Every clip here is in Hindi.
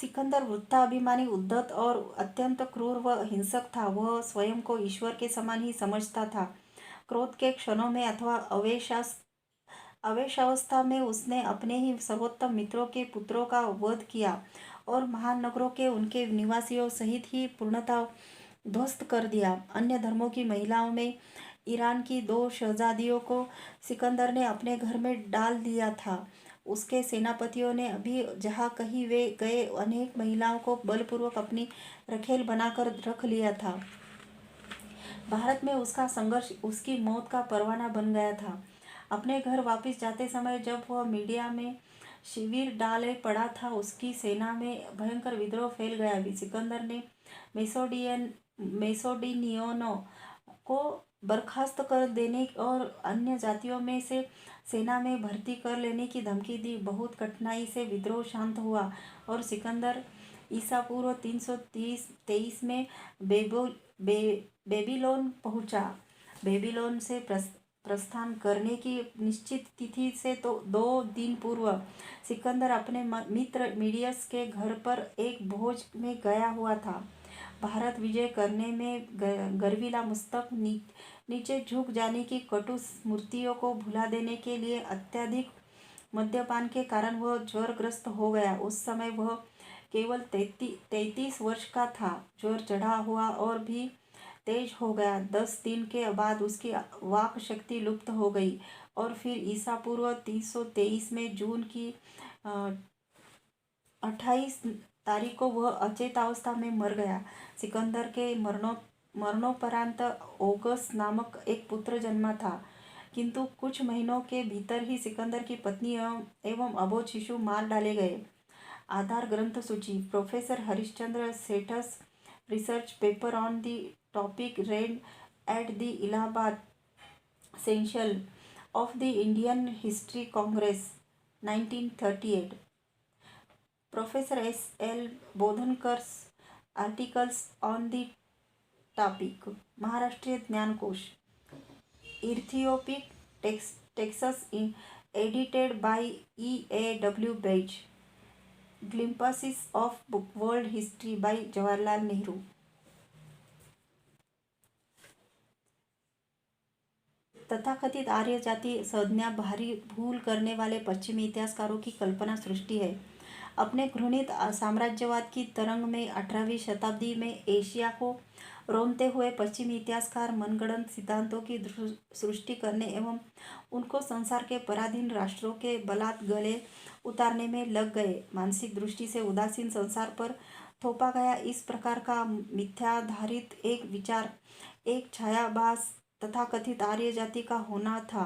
सिकंदर वृत्ताभिमानी, उद्धत और अत्यंत क्रूर व हिंसक था। वह स्वयं को ईश्वर के समान ही समझता था। क्रोध के क्षणों में अथवा अवेशावस्था में उसने अपने ही सर्वोत्तम मित्रों के पुत्रों का वध किया और महान नगरों के उनके निवासियों सहित ही पूर्णतः ध्वस्त कर दिया। अन्य धर्मों की महिलाओं में ईरान की 2 शहजादियों को सिकंदर ने अपने घर में डाल दिया था। उसके सेनापतियों ने अभी जहाँ कहीं वे गए अनेक महिलाओं को बलपूर्वक अपनी रखेल बनाकर रख लिया था। भारत में उसका संघर्ष उसकी मौत का परवाना बन गया था। अपने घर वापस जाते समय जब वह मीडिया में शिविर डाले पड़ा था, उसकी सेना में भयंकर विद्रोह फैल गया। सिकंदर ने मेसोडिनियनों को बर्खास्त कर देने और अन्य जातियों में से सेना में भर्ती कर लेने की धमकी दी। बहुत कठिनाई से विद्रोह शांत हुआ और सिकंदर ईसा पूर्व 323 में बेबीलोन पहुंचा। बेबीलोन से प्रस्थान करने की निश्चित तिथि से तो 2 दिन पूर्व सिकंदर अपने मित्र मीडियस के घर पर एक भोज में गया हुआ था। भारत विजय करने में गर्विला मस्तक नीचे झुक जाने की कटु स्मृतियों को भुला देने के लिए अत्यधिक मद्यपान के कारण वह ज्वरग्रस्त हो गया। उस समय वह केवल 33 वर्ष का था। ज्वर चढ़ा हुआ और भी तेज हो गया। 10 दिन के बाद उसकी वाक शक्ति लुप्त हो गई और फिर ईसा पूर्व 323 में जून की 28 तारीख को वह अचेतावस्था में मर गया। सिकंदर के मरणोपरांत ओगस नामक एक पुत्र जन्मा था, किंतु कुछ महीनों के भीतर ही सिकंदर की पत्नी एवं अबोध शिशु मार डाले गए। आधार ग्रंथ सूची: professor Harishchandra Seth's research paper on the topic read at the Allahabad session of the Indian History Congress 1938। Professor एस.एल. Bodhankar's articles on the topic, Maharashtriya Jnanakosh, Ethiopic texts edited by E.A.W. Budge, Glimpses of World History by Jawaharlal Nehru. तथाकथित आर्य जाति संज्ञा भारी भूल करने वाले पश्चिमी इतिहासकारों की कल्पना सृष्टि है। अपने घृणित साम्राज्यवाद की तरंग में 18वीं शताब्दी में एशिया को रोनते हुए पश्चिमी इतिहासकार मनगढ़ंत सिद्धांतों की सृष्टि करने एवं उनको संसार के पराधीन राष्ट्रों के बलात् गले उतारने में लग गए। मानसिक दृष्टि से उदासीन संसार पर थोपा गया इस प्रकार का मिथ्याधारित एक विचार एक छायाभास तथाकथित आर्य जाति का होना था।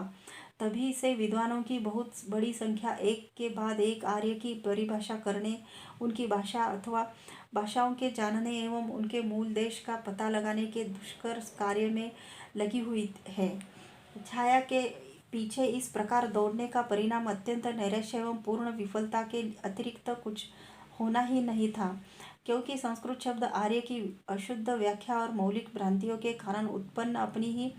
तभी से विद्वानों की बहुत बड़ी संख्या एक के बाद एक आर्य की परिभाषा करने, उनकी भाषा अथवा भाषाओं के जानने एवं उनके मूल देश का पता लगाने के दुष्कर कार्य में लगी हुई है। छाया के पीछे इस प्रकार दौड़ने का परिणाम अत्यंत नैराश्य एवं पूर्ण विफलता के अतिरिक्त कुछ होना ही नहीं था, क्योंकि संस्कृत शब्द आर्य की अशुद्ध व्याख्या और मौलिक भ्रांतियों के कारण उत्पन्न अपनी ही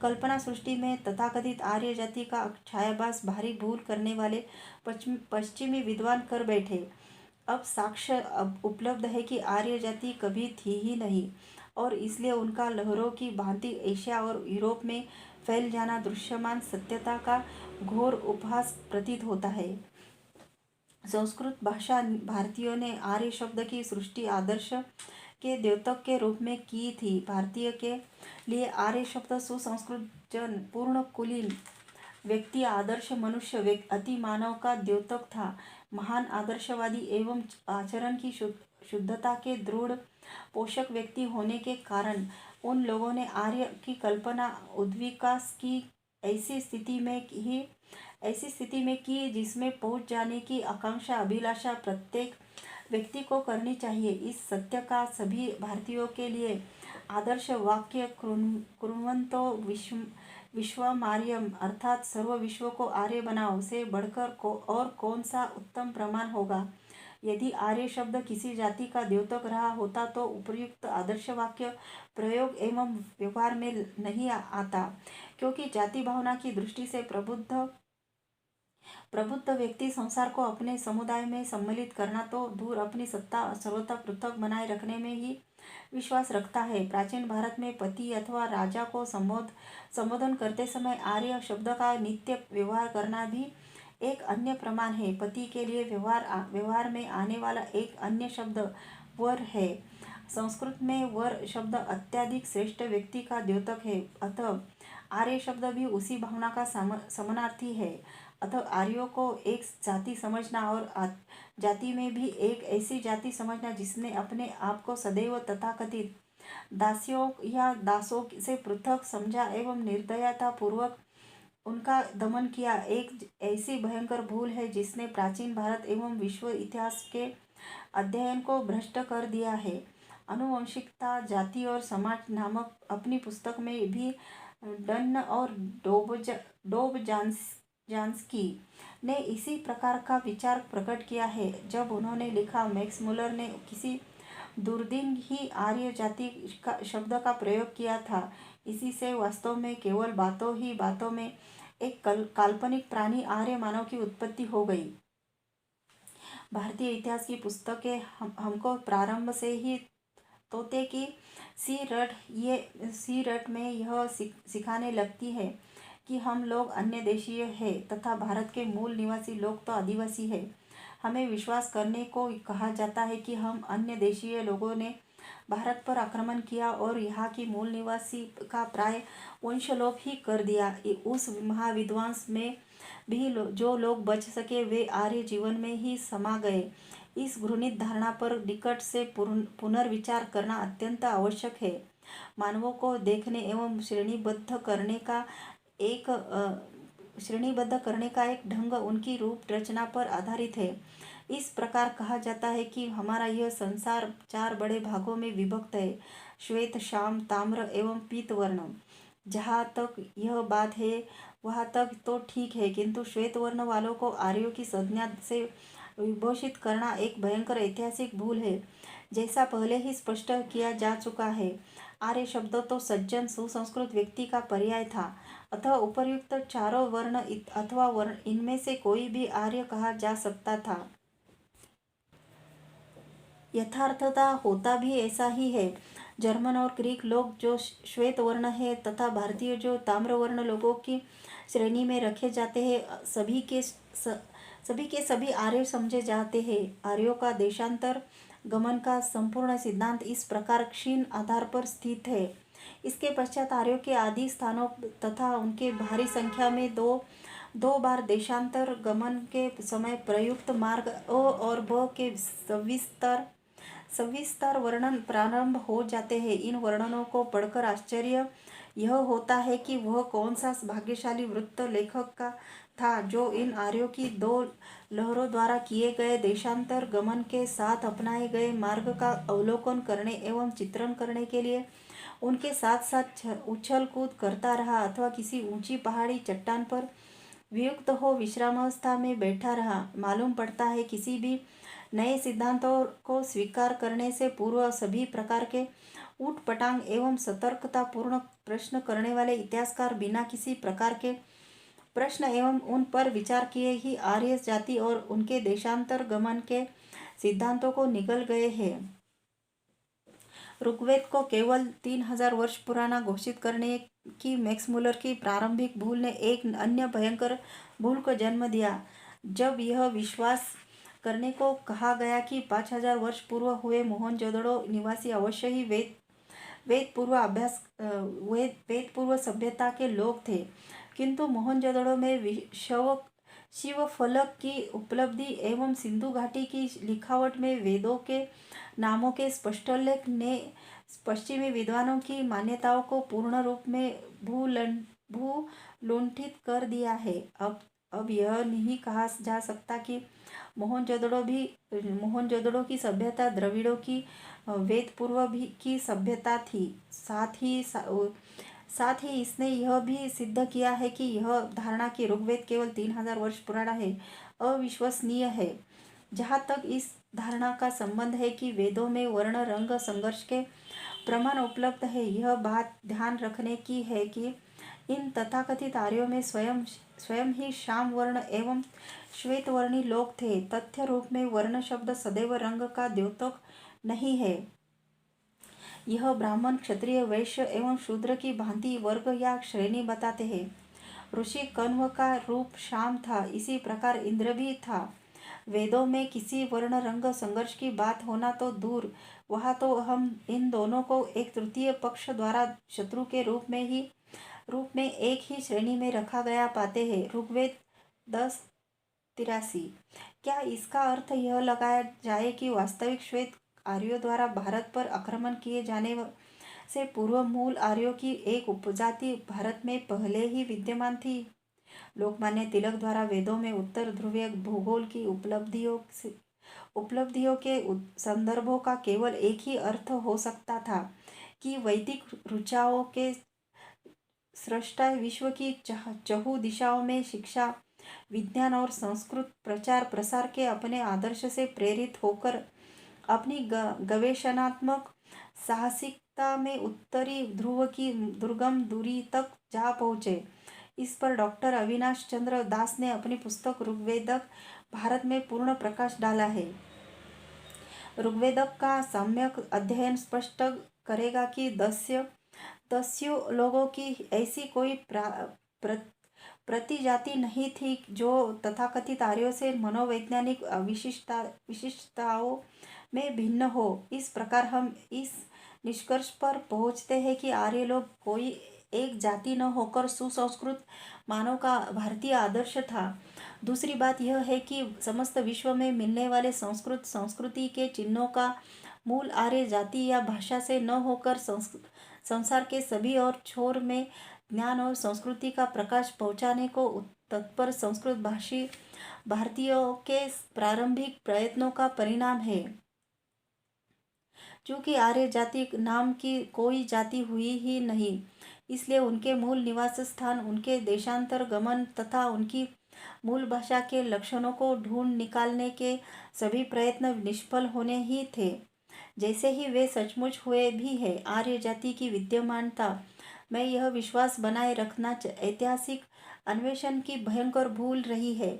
कल्पना सृष्टि में तथाकथित आर्य जाति का छायाभास भारी भूल करने वाले पश्चिमी विद्वान कर बैठे। अब साक्ष्य उपलब्ध है कि आर्य जाति कभी थी ही नहीं और इसलिए उनका लहरों की भांति एशिया और यूरोप में फैल जाना दृश्यमान सत्यता का घोर उपहास प्रतीत होता है। संस्कृत भाषा भारतीयों ने आर्य शब्द की सृष्टि आदर्श के द्योतक के रूप में की थी। भारतीय के लिए आर्य शब्द सुसंस्कृत जन, पूर्ण कुलीन व्यक्ति, आदर्श मनुष्य, अति मानव का द्योतक था। महान आदर्शवादी एवं आचरण की शुद्धता के दृढ़ पोषक व्यक्ति होने के कारण उन लोगों ने आर्य की कल्पना उद्विकास की ऐसी स्थिति में की जिसमें पहुंच जाने की आकांक्षा अभिलाषा प्रत्येक व्यक्ति को करनी चाहिए। इस सत्य का सभी भारतीयों के लिए आदर्श वाक्य कुर्वन्तो विश्वमार्यम अर्थात सर्व विश्व को आर्य बनाओ से बढ़कर और कौन सा उत्तम प्रमाण होगा। यदि आर्य शब्द किसी जाति का द्योतक रहा होता तो उपयुक्त आदर्श वाक्य प्रयोग एवं व्यवहार में नहीं आता, क्योंकि जाति भावना की दृष्टि से प्रबुद्ध प्रबुद्ध व्यक्ति संसार को अपने समुदाय में सम्मिलित करना तो दूर अपनी सत्ता सर्वथा पृथक बनाए रखने में ही विश्वास रखता है। प्राचीन भारत में पति अथवा राजा को संबोधन करते समय आर्य शब्द का नित्य व्यवहार करना भी एक अन्य प्रमाण है। पति के लिए व्यवहार में आने वाला एक अन्य शब्द वर है। संस्कृत में वर शब्द अत्यधिक श्रेष्ठ व्यक्ति का द्योतक है, अतः आर्य शब्द भी उसी भावना का समानार्थी है। अतः आर्यों को एक जाति समझना और जाति में भी एक ऐसी जाति समझना जिसने अपने आप को सदैव तथाकथित दासियों या दासों से पृथक समझा एवं निर्दयता पूर्वक उनका दमन किया, एक ऐसी भयंकर भूल है जिसने प्राचीन भारत एवं विश्व इतिहास के अध्ययन को भ्रष्ट कर दिया है। आनुवंशिकता, जाति और समाज नामक अपनी पुस्तक में भी डन्न और डोबझांस्की ने इसी प्रकार का विचार प्रकट किया है। जब उन्होंने लिखा, मैक्स मुलर ने किसी दुर्दिन ही आर्य जाति का शब्द का प्रयोग किया था। इसी से वास्तव में केवल बातों में एक काल्पनिक प्राणी आर्य मानव की उत्पत्ति हो गई। भारतीय इतिहास की पुस्तकें हमको प्रारंभ से ही तोते की सी रट में यह सिखाने लगती है कि हम लोग अन्य देशीय है तथा भारत के मूल निवासी लोग तो आदिवासी है। हमें विश्वास करने को कहा जाता है कि हम अन्य देशीय लोगों ने भारत पर आक्रमण किया और यहाँ की मूल निवासी का प्राय वंशलोप ही कर दिया। उस महाविध्वंस में भी जो लोग बच सके वे आर्य जीवन में ही समा गए। इस घृणित धारणा पर निकट से पुनर्विचार करना अत्यंत आवश्यक है। मानवों को देखने एवं श्रेणीबद्ध करने का एक ढंग उनकी रूप रचना पर आधारित है। इस प्रकार कहा जाता है कि हमारा यह संसार 4 बड़े भागों में विभक्त है, श्वेत, श्याम, ताम्र एवं पीत वर्ण। जहाँ तक यह बात है वहाँ तक तो ठीक है, किंतु श्वेत वर्ण वालों को आर्यों की संज्ञा से विभूषित करना एक भयंकर ऐतिहासिक भूल है। जैसा पहले ही स्पष्ट किया जा चुका है, आर्य शब्द तो सज्जन सुसंस्कृत व्यक्ति का पर्याय था, अतः उपर्युक्त चारों वर्ण अथवा वर्ण इनमें से कोई भी आर्य कहा जा सकता था। यथार्थता होता भी ऐसा ही है। जर्मन और ग्रीक लोग जो श्वेत वर्ण है तथा भारतीय जो ताम्र वर्ण लोगों की श्रेणी में रखे जाते हैं, सभी के सभी आर्य समझे जाते हैं। आर्यों का देशांतर गमन का संपूर्ण सिद्धांत इस प्रकार क्षीण आधार पर स्थित है। इसके पश्चात आर्यों के आदि स्थानों तथा उनके भारी संख्या में दो बार देशांतर गमन के समय प्रयुक्त मार्ग अ और ब के सविस्तार वर्णन प्रारंभ हो जाते हैं। इन वर्णनों को पढ़कर आश्चर्य यह होता है कि वह कौन सा भाग्यशाली वृत्त लेखक का था जो इन आर्यों की 2 लहरों द्वारा किए गए देशांतर गमन के साथ अपनाए गए मार्ग का अवलोकन करने एवं चित्रण करने के लिए उनके साथ साथ उछल कूद करता रहा, अथवा किसी ऊंची पहाड़ी चट्टान पर वियुक्त हो विश्रामावस्था में बैठा रहा। मालूम पड़ता है किसी भी नए सिद्धांतों को स्वीकार करने से पूर्व सभी प्रकार के ऊटपटांग एवं सतर्कतापूर्ण प्रश्न करने वाले इतिहासकार बिना किसी प्रकार के प्रश्न एवं उन पर विचार किए ही आर्य जाति और उनके देशांतर गमन के सिद्धांतों को निगल गए हैं। ऋग्वेद को केवल 3000 वर्ष पुराना घोषित करने की मैक्स मुलर की प्रारंभिक भूल ने एक अन्य भयंकर भूल को जन्म दिया। जब यह विश्वास करने को कहा गया कि 5000 वर्ष पूर्व हुए मोहनजोदड़ो निवासी अवश्य ही वेद पूर्व सभ्यता के लोग थे, किंतु मोहनजोदड़ो में शिव फलक की उपलब्धि एवं सिंधु घाटी की लिखावट में वेदों के नामों के स्पष्टोल्लेख ने पश्चिमी विद्वानों की मान्यताओं को पूर्ण रूप में भूलुंठित कर दिया है। अब यह नहीं कहा जा सकता कि मोहनजोदड़ो की सभ्यता द्रविड़ों की वेद पूर्व की सभ्यता थी। साथ ही इसने यह भी सिद्ध किया है कि यह धारणा कि ऋग्वेद केवल 3000 वर्ष पुराना है अविश्वसनीय है। जहाँ तक इस धारणा का संबंध है कि वेदों में वर्ण रंग संघर्ष के प्रमाण उपलब्ध है, यह बात ध्यान रखने की है कि इन तथाकथित आर्यों में स्वयं स्वयं ही श्याम वर्ण एवं श्वेत वर्णी लोग थे। तथ्य रूप में वर्ण शब्द सदैव रंग का द्योतक नहीं है। यह ब्राह्मण, क्षत्रिय, वैश्य एवं शूद्र की भांति वर्ग या श्रेणी बताते हैं। ऋषि कण्व का रूप श्याम था, इसी प्रकार इंद्र भी था। वेदों में किसी वर्ण रंग संघर्ष की बात होना तो दूर, वहाँ तो हम इन दोनों को एक तृतीय पक्ष द्वारा शत्रु के रूप में एक ही श्रेणी में रखा गया पाते हैं। ऋग्वेद 10:83। क्या इसका अर्थ यह लगाया जाए कि वास्तविक श्वेत आर्यों द्वारा भारत पर आक्रमण किए जाने से पूर्व मूल आर्यों की एक उपजाति भारत में पहले ही विद्यमान थी? लोकमान्य तिलक द्वारा वेदों में उत्तर ध्रुवीय भूगोल की उपलब्धियों के संदर्भों का केवल एक ही अर्थ हो सकता था कि वैदिक ऋचाओं के सृष्टा विश्व की चहु दिशाओं में शिक्षा, विज्ञान और संस्कृत प्रचार प्रसार के अपने आदर्श से प्रेरित होकर अपनी गवेषणात्मक साहसिकता में उत्तरी ध्रुव की दुर्गम दूरी तक जा पहुँचे। इस पर डॉक्टर अविनाश चंद्र दास ने अपनी पुस्तक ऋग्वेदक भारत में पूर्ण प्रकाश डाला है। ऋग्वेदक का सम्यक अध्ययन स्पष्ट करेगा कि दस्यु लोगों की ऐसी कोई प्रतिजाति नहीं थी जो तथाकथित आर्यों से मनोवैज्ञानिक विशिष्टताओं में भिन्न हो। इस प्रकार हम इस निष्कर्ष पर पहुँचते हैं कि आर्य लोग कोई एक जाति न होकर सुसंस्कृत मानव का भारतीय आदर्श था। दूसरी बात यह है कि समस्त विश्व में मिलने वाले संस्कृति के चिन्हों का मूल आर्य जाति या भाषा से न होकर संसार के सभी और छोर में ज्ञान और संस्कृति का प्रकाश पहुंचाने को तत्पर संस्कृत भाषी भारतीयों के प्रारंभिक प्रयत्नों का परिणाम है। चूँकि आर्य जाति नाम की कोई जाति हुई ही नहीं, इसलिए उनके मूल निवास स्थान, उनके देशांतर गमन तथा उनकी मूल भाषा के लक्षणों को ढूंढ निकालने के सभी प्रयत्न निष्फल होने ही थे, जैसे ही वे सचमुच हुए भी है। आर्य जाति की विद्यमानता में यह विश्वास बनाए रखना ऐतिहासिक अन्वेषण की भयंकर भूल रही है।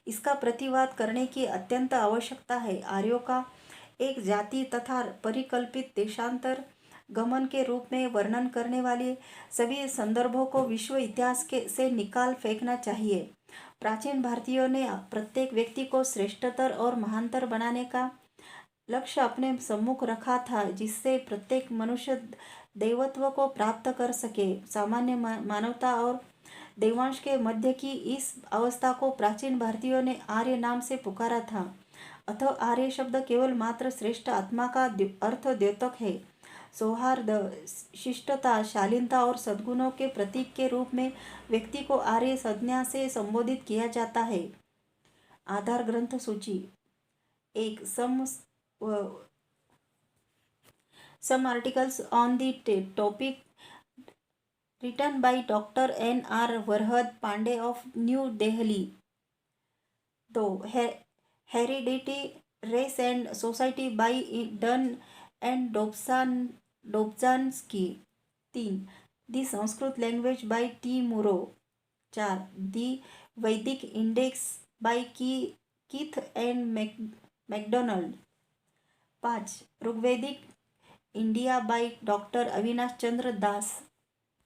इसका प्रतिवाद करने की अत्यंत आवश्यकता है। आर्यों का एक जाति तथा परिकल्पित देशांतर गमन के रूप में वर्णन करने वाले सभी संदर्भों को विश्व इतिहास से निकाल फेंकना चाहिए। प्राचीन भारतीयों ने प्रत्येक व्यक्ति को श्रेष्ठतर और महानतर बनाने का लक्ष्य अपने सम्मुख रखा था, जिससे प्रत्येक मनुष्य देवत्व को प्राप्त कर सके। सामान्य मानवता और देवांश के मध्य की इस अवस्था को प्राचीन भारतीयों ने आर्य नाम से पुकारा था। अतः आर्य शब्द केवल मात्र श्रेष्ठ आत्मा का अर्थ द्योतक है। सौहार्द, शिष्टता, शालीनता और सद्गुणों के प्रतीक के रूप में व्यक्ति को आर्य संज्ञा से संबोधित किया जाता है। आधार ग्रंथ सूची 1. Some articles on the topic written by Dr. N.R. Varhad Pandey of New Delhi. 2. Heredity, Race and Society by Dunn and Dobzhansky. 3. The Sanskrit Language by T. Murrow. 4. The Vedic Index by Keith and MacDonald. 5. Rigvedic India by doctor Avinash Chandra Das.